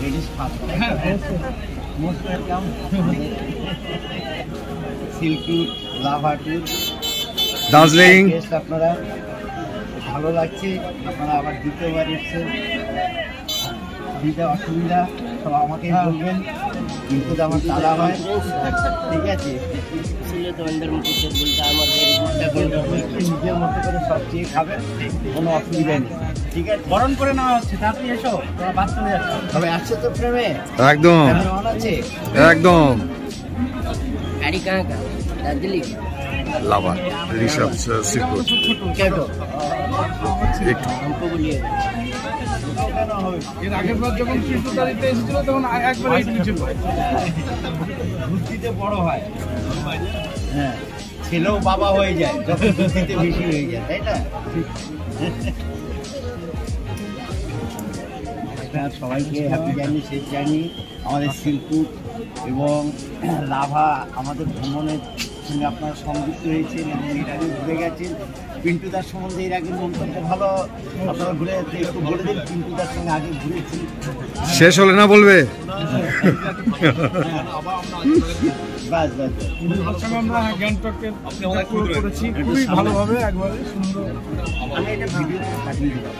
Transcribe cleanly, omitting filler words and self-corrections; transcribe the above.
Ladies first, most welcome. সিল্কুট, Lava tour, Darjeeling. আপনারা ভালো লাগছে, আপনারা আবার দ্বিতীয়বার এসছেন। দিতে অসুবিধা সব আমাকে বলবেন, কিন্তু আমার দাদা হয়, ঠিক আছে। নিজের মতো করে সব চেয়ে খাবেন, কোনো অসুবিধা নেই, ঠিক আছে। বরণ করে নেওয়া হচ্ছে, তাড়াতাড়ি এসো, তোমরা বাদ চলে যাচ্ছ। তবে আসছে তো প্রেমে, একদম আছে একদম। গাড়ি কাঁ দার্জিলিং লাভা ঋষভ সিল্কুট কেটো এর আগের বার যখন ত্রিপুরাতে এসেছিল তখন একবার ছিল। বুদ্ধিতে বড় হয়, হ্যাঁ, ছেলেও বাবা হয়ে যায় যখন বুদ্ধিতে বেশি হয়ে যায়, তাই না? সবাইকে হ্যাপি জার্নি, শেষ জার্নি। আমাদের সিল্কুট এবং লাভা আমাদের ভ্রমণের সঙ্গে আপনারা সংযুক্ত হয়েছেন এবং এর আগে ঘুরে গেছেন। পিন্টুদার সম্বন্ধে এর আগে মন্তব্য ভালো, আপনারা ঘুরে একটু বলে দিন। পিন্টুদার সঙ্গে আগে ঘুরেছি, শেষ হলে না বলবে। বাস বাস, আমরা গ্যাংটকে করেছি খুবই ভালোভাবে, একবারে সুন্দর। আমি এটা ভিডিও পাঠিয়ে দিলাম।